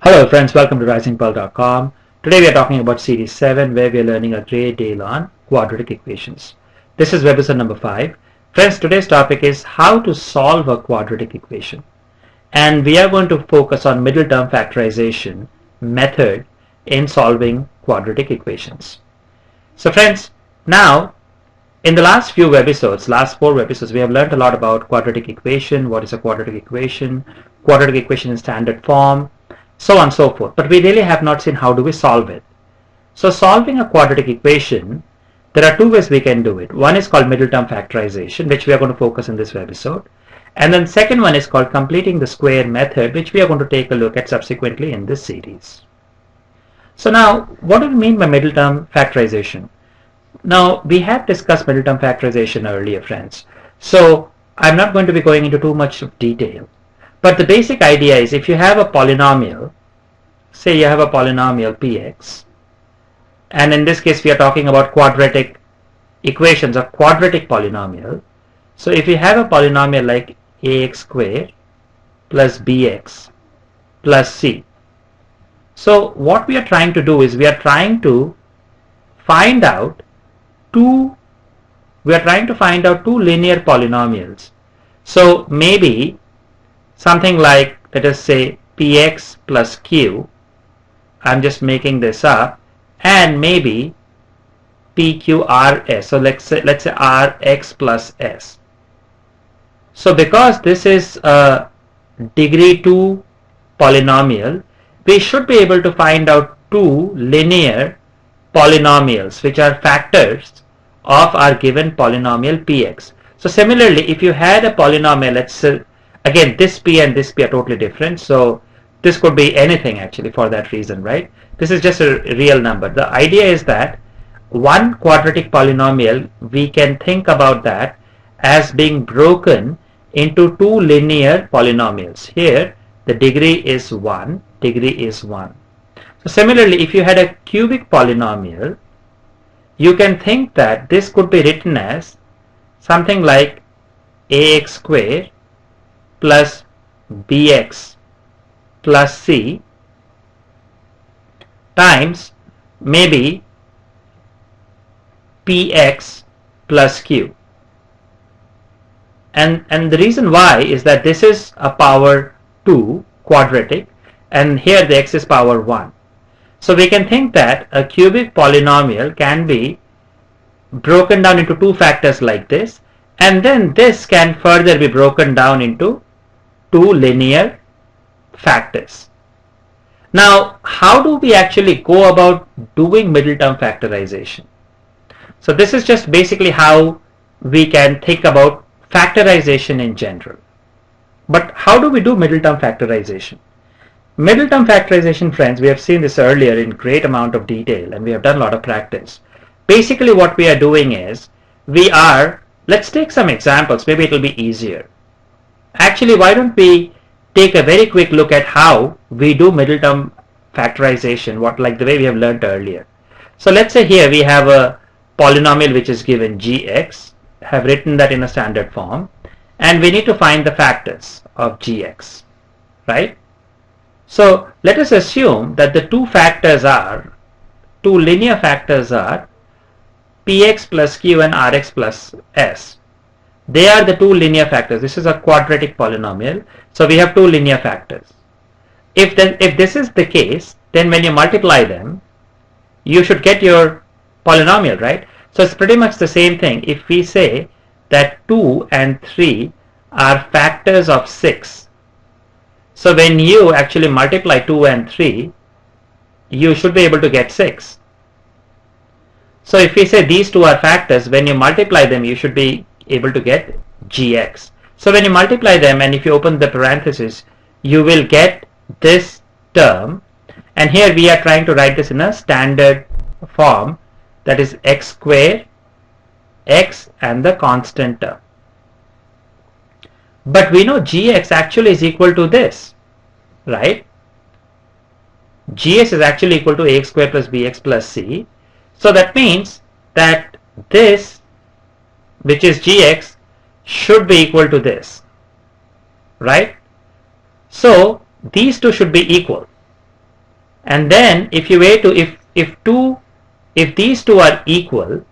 Hello friends, welcome to Risingpearl.com. Today we are talking about series 7 where we are learning a great deal on quadratic equations. This is webisode number 5. Friends, today's topic is how to solve a quadratic equation. And we are going to focus on middle-term factorization method in solving quadratic equations. So friends, now in the last four webisodes, we have learned a lot about quadratic equation, what is a quadratic equation in standard form, so on and so forth. But we really have not seen how do we solve it. So solving a quadratic equation, there are two ways we can do it. One is called middle-term factorization, which we are going to focus in this webisode. And then second one is called completing the square method, which we are going to take a look at subsequently in this series. So now, what do we mean by middle-term factorization? Now, we have discussed middle-term factorization earlier, friends. So I'm not going to be going into too much of detail. But the basic idea is if you have a polynomial, say you have a polynomial px, and in this case we are talking about quadratic equations, a quadratic polynomial. So if you have a polynomial like ax squared plus bx plus c. So what we are trying to do is we are trying to find out two linear polynomials. So maybe something like, let us say, px plus q, I'm just making this up, and maybe pqrs, so let's say rx plus s. So because this is a degree 2 polynomial, we should be able to find out two linear polynomials which are factors of our given polynomial px. So similarly, if you had a polynomial, let's say, again, this p and this p are totally different, so this could be anything actually for that reason, right? This is just a real number. The idea is that one quadratic polynomial, we can think about that as being broken into two linear polynomials. Here, the degree is 1, So similarly, if you had a cubic polynomial, you can think that this could be written as something like ax squared plus bx plus c times maybe px plus q. And the reason why is that this is a power 2 quadratic and here the x is power 1. So we can think that a cubic polynomial can be broken down into two factors like this, and then this can further be broken down into two linear factors. Now, how do we actually go about doing middle-term factorization? So this is just basically how we can think about factorization in general. But how do we do middle-term factorization? Middle-term factorization, friends, we have seen this earlier in great amount of detail and we have done a lot of practice. Basically what we are doing is let's take some examples, maybe it will be easier. Actually, why don't we take a very quick look at how we do middle-term factorization, like the way we have learned earlier. So let's say here we have a polynomial which is given gx, have written that in a standard form, and we need to find the factors of gx, right? So let us assume that the two linear factors are px plus q and rx plus s. They are the two linear factors. This is a quadratic polynomial, so we have two linear factors. If this is the case, then when you multiply them, you should get your polynomial, right? So it's pretty much the same thing. If we say that 2 and 3 are factors of 6, so when you actually multiply 2 and 3, you should be able to get 6. So if we say these two are factors, when you multiply them, you should be able to get gx. So when you multiply them and if you open the parenthesis, you will get this term, and here we are trying to write this in a standard form, that is x squared, x and the constant term. But we know gx actually is equal to this, right? Gs is actually equal to ax squared plus bx plus c. So that means that this, which is gx, should be equal to this, right? So these two should be equal. And then if you were to if these two are equal,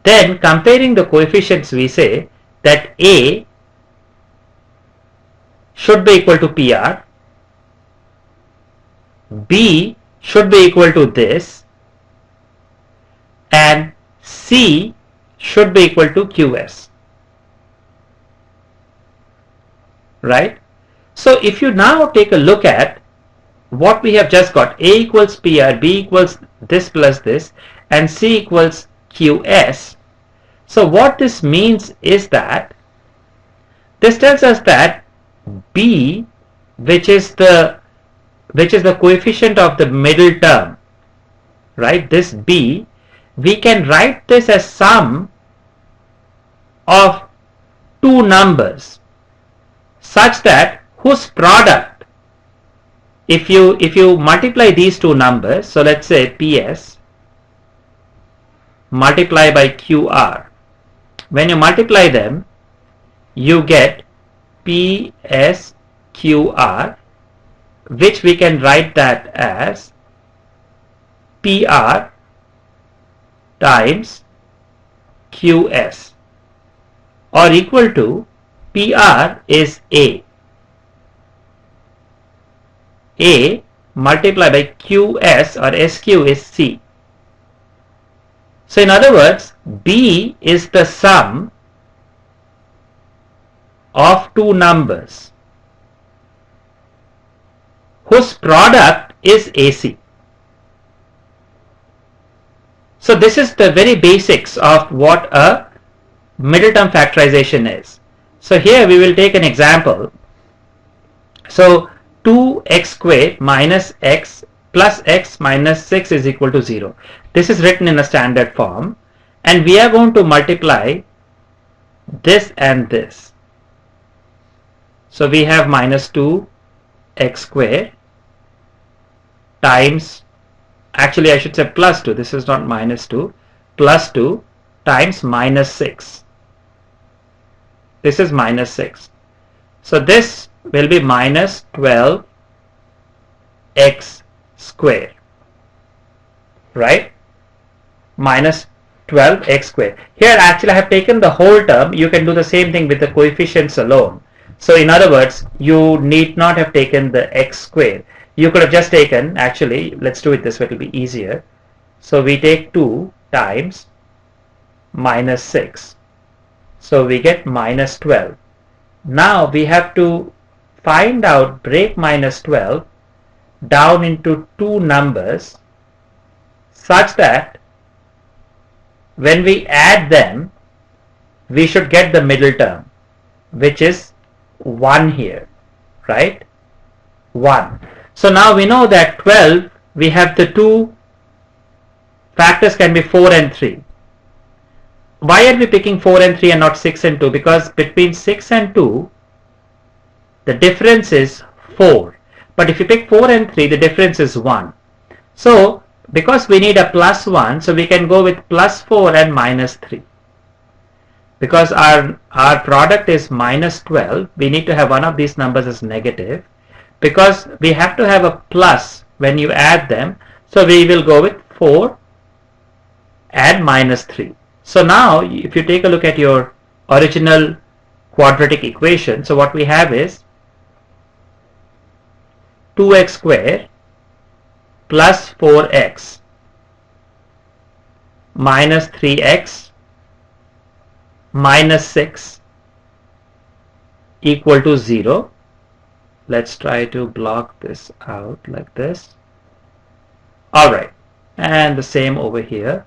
then comparing the coefficients, we say that A should be equal to PR, B should be equal to this, and C should be equal to QS. Right? So if you now take a look at what we have just got, A equals PR, B equals this plus this, and C equals QS. So what this means is that this tells us that B, which is the coefficient of the middle term, right? This B, we can write this as sum of two numbers such that whose product, if you multiply these two numbers, so let's say PS multiply by QR, when you multiply them you get PSQR, which we can write that as PR times QS, or equal to PR is A multiplied by QS or SQ is C. So in other words, B is the sum of two numbers whose product is AC. So this is the very basics of what a middle term factorization is. So here we will take an example. So 2x squared minus x plus x minus 6 is equal to 0. This is written in a standard form, and we are going to multiply this and this. So we have minus 2x squared times, actually I should say plus 2, this is not minus 2, plus 2 times minus 6. This is minus 6. So this will be minus 12x squared, right? Minus 12x squared. Here actually I have taken the whole term. You can do the same thing with the coefficients alone. So in other words, you need not have taken the x squared. You could have just taken, actually, let's do it this way, it will be easier. So we take 2 times minus 6. So we get minus 12. Now we have to find out, break minus 12 down into two numbers such that when we add them, we should get the middle term, which is 1 here, right? 1. So now we know that 12, we have the two factors can be 4 and 3. Why are we picking 4 and 3 and not 6 and 2? Because between 6 and 2, the difference is 4. But if you pick 4 and 3, the difference is 1. So, because we need a plus 1, so we can go with plus 4 and minus 3. Because our product is minus 12, we need to have one of these numbers as negative. Because we have to have a plus when you add them, so we will go with 4 and minus 3. So now, if you take a look at your original quadratic equation, so what we have is 2x squared plus 4x minus 3x minus 6 equal to 0. Let's try to block this out like this. Alright, and the same over here.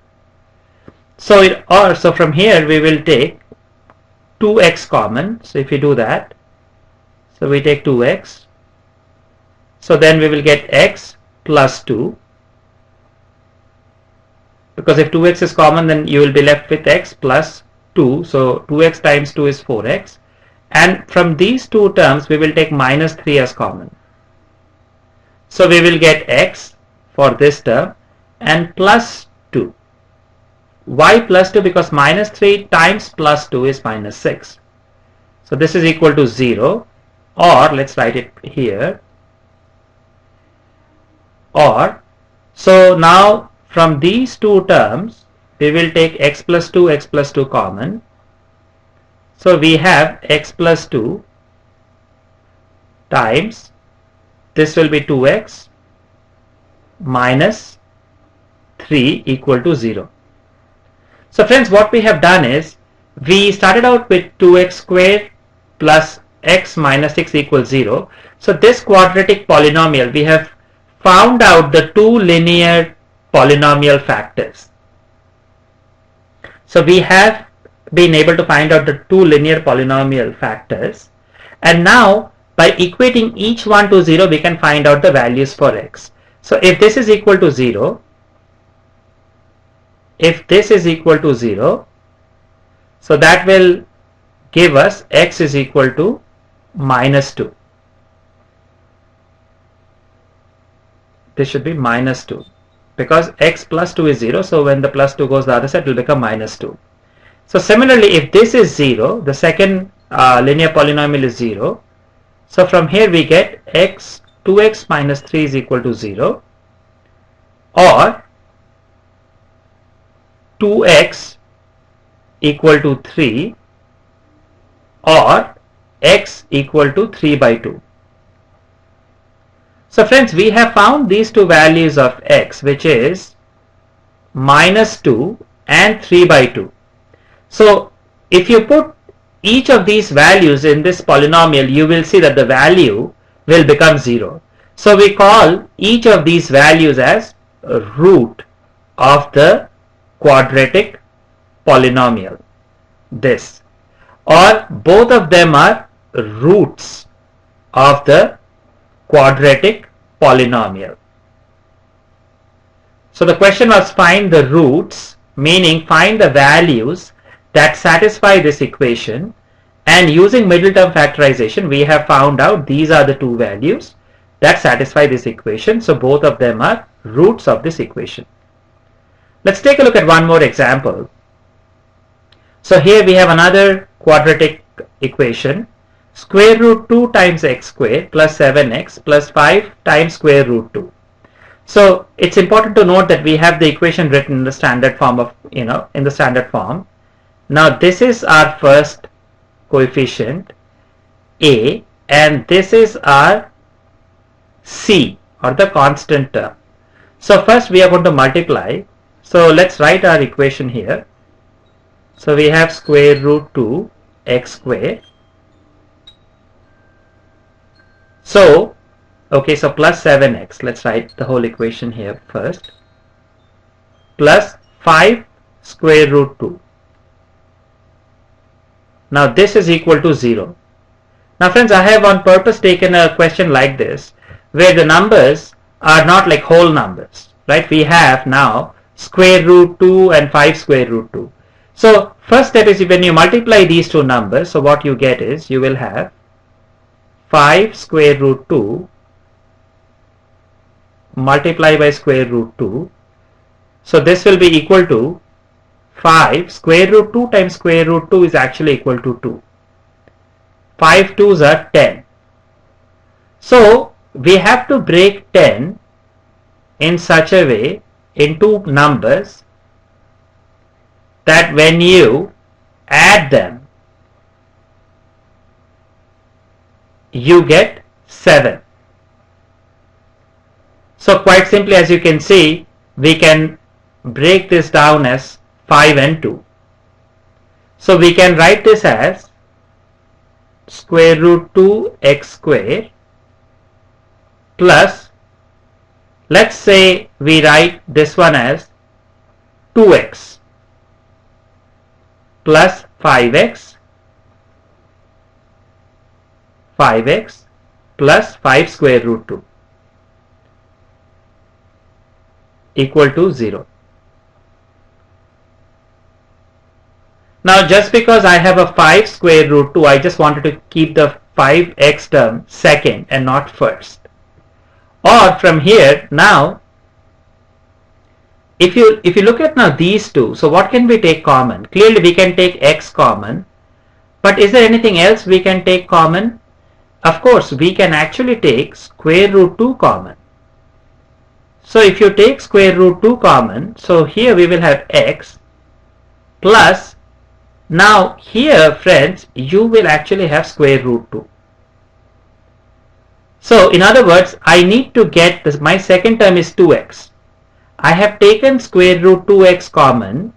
So so from here we will take 2x common. So if you do that, so we take 2x. So then we will get x plus 2. Because if 2x is common, then you will be left with x plus 2. So 2x times 2 is 4x. And from these two terms, we will take minus 3 as common. So we will get x for this term and plus 2. Why plus 2? Because minus 3 times plus 2 is minus 6. So this is equal to 0, or let's write it here. Or, so now from these two terms we will take x plus 2 common. So we have x plus 2 times, this will be 2x minus 3 equal to 0. So friends, what we have done is we started out with 2x squared plus x minus 6 equals 0. So this quadratic polynomial, we have found out the two linear polynomial factors. So we have been able to find out the two linear polynomial factors, and now by equating each one to 0 we can find out the values for x. So if this is equal to 0, if this is equal to 0, so that will give us x is equal to minus 2. This should be minus 2 because x plus 2 is 0, so when the plus 2 goes the other side it will become minus 2. So similarly, if this is 0, the second linear polynomial is 0, so from here we get x 2x minus 3 is equal to 0, or 2x equal to 3, or x equal to 3 by 2. So friends, we have found these two values of x, which is minus 2 and 3 by 2. So if you put each of these values in this polynomial, you will see that the value will become 0. So we call each of these values as a root of the quadratic polynomial, this, or both of them are roots of the quadratic polynomial. So the question was find the roots, meaning find the values that satisfy this equation, and using Middleterm factorization we have found out these are the two values that satisfy this equation. So both of them are roots of this equation. Let's take a look at one more example. So here we have another quadratic equation. Square root 2 times x squared plus 7x plus 5 times square root 2. So it's important to note that we have the equation written in the standard form of, in the standard form. Now this is our first coefficient a, and this is our c, or the constant term. So first we are going to multiply. So let's write our equation here. So we have square root 2 x squared. So okay, so plus 7x, let's write the whole equation here first, plus 5 square root 2. Now this is equal to 0. Now friends, I have on purpose taken a question like this where the numbers are not like whole numbers, right? We have now square root 2 and 5 square root 2. So first step is when you multiply these two numbers, so what you get is you will have 5 square root 2 multiply by square root 2. So this will be equal to 5 square root 2 times square root 2 is actually equal to 2. 5 2s are 10. So we have to break 10 in such a way into numbers that when you add them you get 7. So quite simply, as you can see, we can break this down as 5 and 2. So we can write this as square root 2 x squared plus, let's say we write this one as 2x plus 5x plus 5 square root 2 equal to 0. Now just because I have a 5 square root 2, I just wanted to keep the 5x term second and not first. Or from here now, if you look at now these two, so what can we take common? Clearly we can take x common, but is there anything else we can take common? Of course we can actually take square root 2 common. So if you take square root 2 common, so here we will have x plus, now here friends, you will actually have square root 2. So in other words, I need to get this, my second term is 2x. I have taken square root 2x common.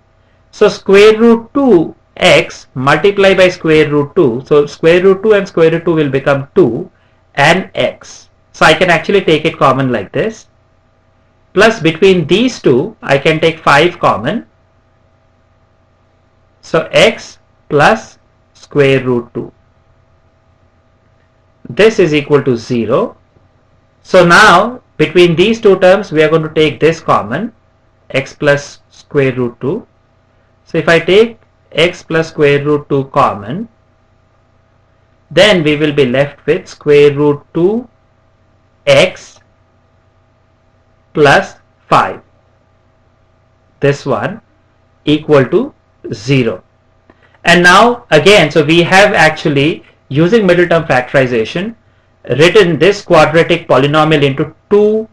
So square root 2x multiplied by square root 2. So square root 2 and square root 2 will become 2 and x. So I can actually take it common like this. Plus between these two, I can take 5 common. So x plus square root 2. This is equal to 0. So now between these two terms, we are going to take this common, x plus square root 2. So if I take x plus square root 2 common, then we will be left with square root 2x plus 5. This one equal to 0. And now again, so we have actually, using Middleterm factorization, written this quadratic polynomial into two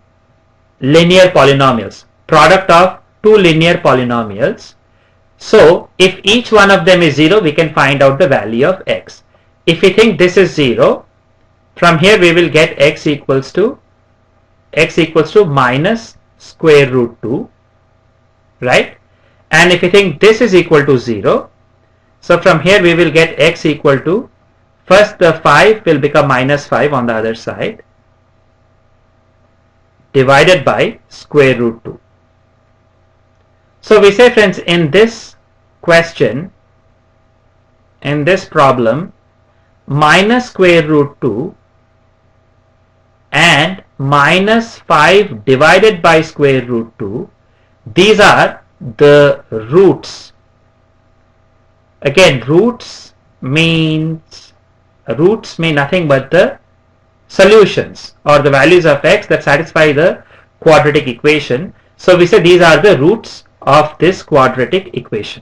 linear polynomials, product of two linear polynomials. So if each one of them is 0, we can find out the value of x. If we think this is 0, from here we will get x equals to minus square root 2, right? And if we think this is equal to 0, so from here we will get x equal to, first the 5 will become minus 5 on the other side, divided by square root 2. So we say friends, in this question, in this problem, minus square root 2 and minus 5 divided by square root 2, these are the roots. Again, roots mean nothing but the solutions or the values of x that satisfy the quadratic equation. So we say these are the roots of this quadratic equation.